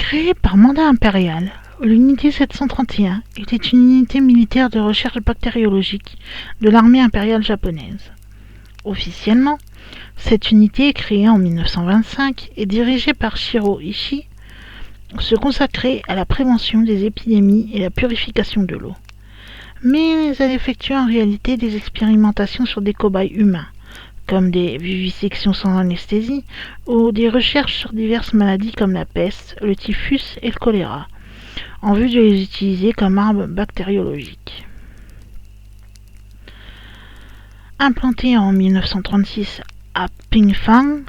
Créée par mandat impérial, l'unité 731 était une unité militaire de recherche bactériologique de l'armée impériale japonaise. Officiellement, cette unité, créée en 1925 et dirigée par Shiro Ishii, se consacrait à la prévention des épidémies et la purification de l'eau. Mais elle effectuait en réalité des expérimentations sur des cobayes humains, comme des vivisections sans anesthésie, ou des recherches sur diverses maladies comme la peste, le typhus et le choléra, en vue de les utiliser comme armes bactériologiques. Implantée en 1936 à Pingfang,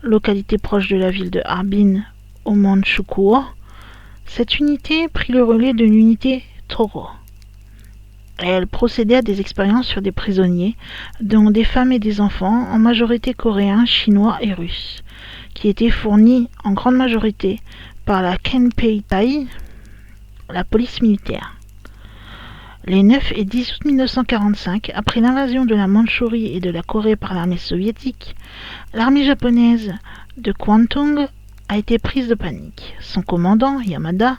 localité proche de la ville de Harbin au Manchukuo, cette unité prit le relais de l'unité Toro. Elle procédait à des expériences sur des prisonniers, dont des femmes et des enfants, en majorité coréens, chinois et russes, qui étaient fournis en grande majorité par la Kenpeitai, la police militaire. Les 9 et 10 août 1945, après l'invasion de la Mandchourie et de la Corée par l'armée soviétique, l'armée japonaise de Kwantung a été prise de panique. Son commandant, Yamada,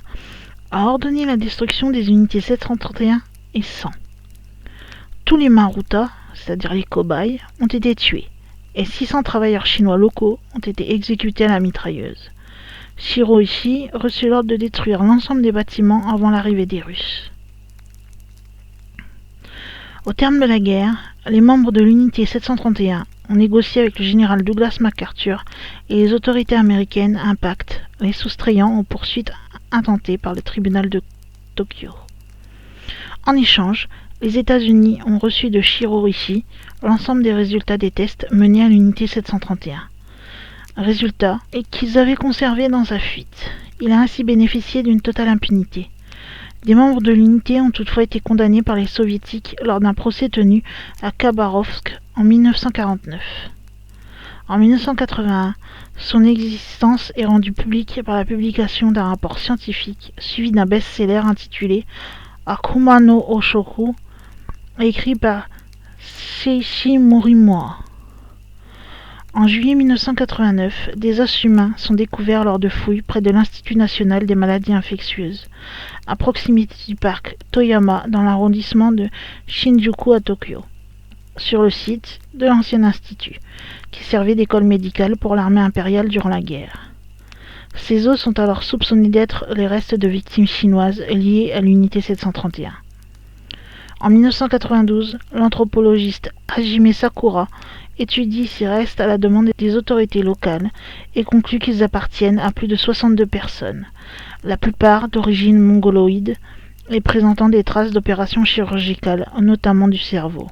a ordonné la destruction des unités 731 et 100. Tous les Maruta, c'est-à-dire les cobayes, ont été tués, et 600 travailleurs chinois locaux ont été exécutés à la mitrailleuse. Shiro Ishii reçut l'ordre de détruire l'ensemble des bâtiments avant l'arrivée des Russes. Au terme de la guerre, les membres de l'unité 731 ont négocié avec le général Douglas MacArthur et les autorités américaines un pacte, les soustrayant aux poursuites intentées par le tribunal de Tokyo. En échange, les États-Unis ont reçu de Shiro Ishii l'ensemble des résultats des tests menés à l'unité 731. Résultat qu'ils avaient conservé dans sa fuite. Il a ainsi bénéficié d'une totale impunité. Des membres de l'unité ont toutefois été condamnés par les soviétiques lors d'un procès tenu à Khabarovsk en 1949. En 1981, son existence est rendue publique par la publication d'un rapport scientifique suivi d'un best-seller intitulé Akuma no Oshoku, écrit par Seishi Morimura. En juillet 1989, des os humains sont découverts lors de fouilles près de l'Institut national des maladies infectieuses, à proximité du parc Toyama dans l'arrondissement de Shinjuku à Tokyo, sur le site de l'ancien institut, qui servait d'école médicale pour l'armée impériale durant la guerre. Ces os sont alors soupçonnés d'être les restes de victimes chinoises liées à l'unité 731. En 1992, l'anthropologiste Hajime Sakura étudie ces restes à la demande des autorités locales et conclut qu'ils appartiennent à plus de 62 personnes, la plupart d'origine mongoloïde et présentant des traces d'opérations chirurgicales, notamment du cerveau.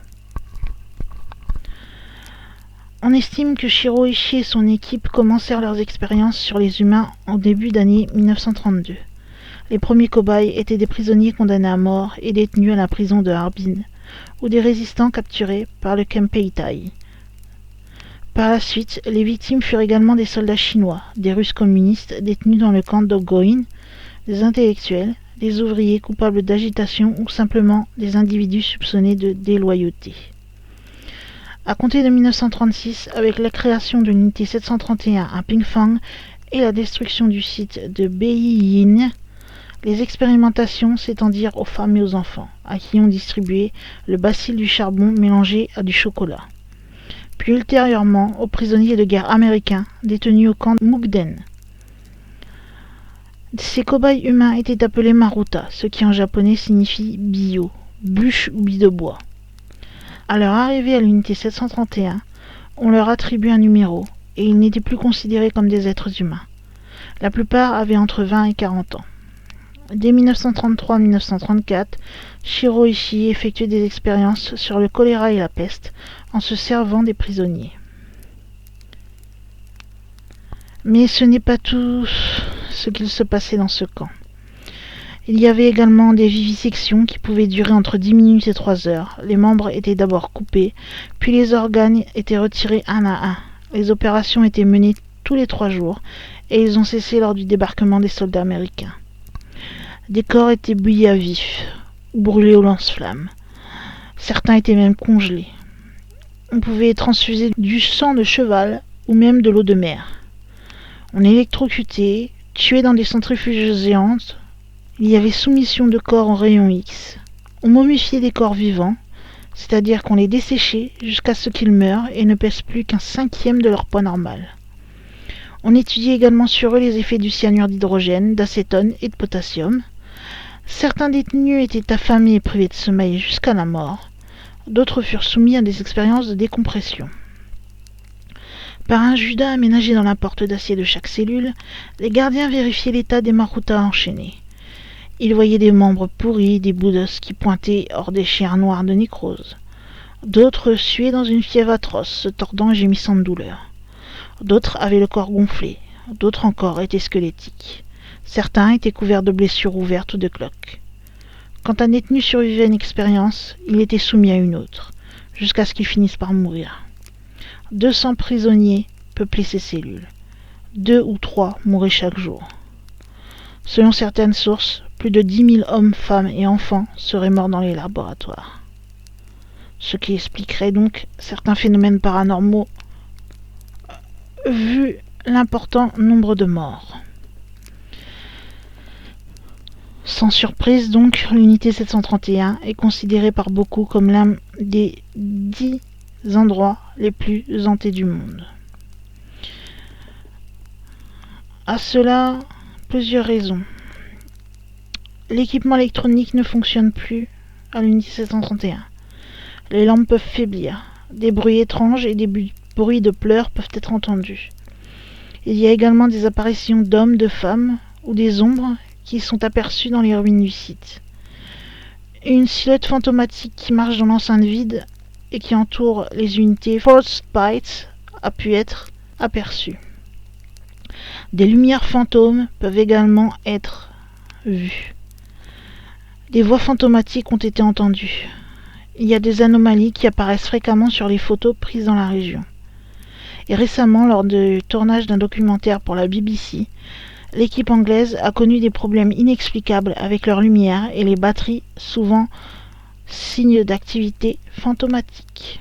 On estime que Shiro Ishii et son équipe commencèrent leurs expériences sur les humains au début d'année 1932. Les premiers cobayes étaient des prisonniers condamnés à mort et détenus à la prison de Harbin, ou des résistants capturés par le Kenpeitai. Par la suite, les victimes furent également des soldats chinois, des Russes communistes détenus dans le camp d'Ogōin, des intellectuels, des ouvriers coupables d'agitation ou simplement des individus soupçonnés de déloyauté. À compter de 1936, avec la création de l'unité 731 à Pingfang et la destruction du site de Beiyin, les expérimentations s'étendirent aux femmes et aux enfants, à qui on distribuait le bacille du charbon mélangé à du chocolat. Puis ultérieurement aux prisonniers de guerre américains détenus au camp Mukden. Ces cobayes humains étaient appelés Maruta, ce qui en japonais signifie bio, bûche ou bille de bois. À leur arrivée à l'unité 731, on leur attribue un numéro, et ils n'étaient plus considérés comme des êtres humains. La plupart avaient entre 20 et 40 ans. Dès 1933-1934, Shiro Ishii effectuait des expériences sur le choléra et la peste en se servant des prisonniers. Mais ce n'est pas tout ce qu'il se passait dans ce camp. Il y avait également des vivisections qui pouvaient durer entre 10 minutes et 3 heures. Les membres étaient d'abord coupés, puis les organes étaient retirés un à un. Les opérations étaient menées tous les 3 jours et ils ont cessé lors du débarquement des soldats américains. Des corps étaient bouillis à vif, ou brûlés au lance-flammes. Certains étaient même congelés. On pouvait transfuser du sang de cheval ou même de l'eau de mer. On électrocutait tués dans des centrifuges géantes. Il y avait soumission de corps en rayons X. On momifiait des corps vivants, c'est-à-dire qu'on les desséchait jusqu'à ce qu'ils meurent et ne pèsent plus qu'un cinquième de leur poids normal. On étudiait également sur eux les effets du cyanure d'hydrogène, d'acétone et de potassium. Certains détenus étaient affamés et privés de sommeil jusqu'à la mort. D'autres furent soumis à des expériences de décompression. Par un judas aménagé dans la porte d'acier de chaque cellule, les gardiens vérifiaient l'état des marutas enchaînés. Ils voyaient des membres pourris, des bouts d'os qui pointaient hors des chairs noires de nécrose. D'autres suaient dans une fièvre atroce, se tordant et gémissant de douleur. D'autres avaient le corps gonflé, d'autres encore étaient squelettiques. Certains étaient couverts de blessures ouvertes ou de cloques. Quand un détenu survivait à une expérience, il était soumis à une autre, jusqu'à ce qu'il finisse par mourir. 200 prisonniers peuplaient ces cellules. 2 ou 3 mouraient chaque jour. Selon certaines sources, plus de 10 000 hommes, femmes et enfants seraient morts dans les laboratoires. Ce qui expliquerait donc certains phénomènes paranormaux vu l'important nombre de morts. Sans surprise donc, l'unité 731 est considérée par beaucoup comme l'un des 10 endroits les plus hantés du monde. À cela, plusieurs raisons. L'équipement électronique ne fonctionne plus à l'unité 731. Les lampes peuvent faiblir. Des bruits étranges et des bruits de pleurs peuvent être entendus. Il y a également des apparitions d'hommes, de femmes ou des ombres qui sont aperçues dans les ruines du site. Une silhouette fantomatique qui marche dans l'enceinte vide et qui entoure les unités Frostbite a pu être aperçue. Des lumières fantômes peuvent également être vues. Des voix fantomatiques ont été entendues. Il y a des anomalies qui apparaissent fréquemment sur les photos prises dans la région. Et récemment, lors du tournage d'un documentaire pour la BBC, l'équipe anglaise a connu des problèmes inexplicables avec leurs lumières et les batteries, souvent signe d'activité fantomatique.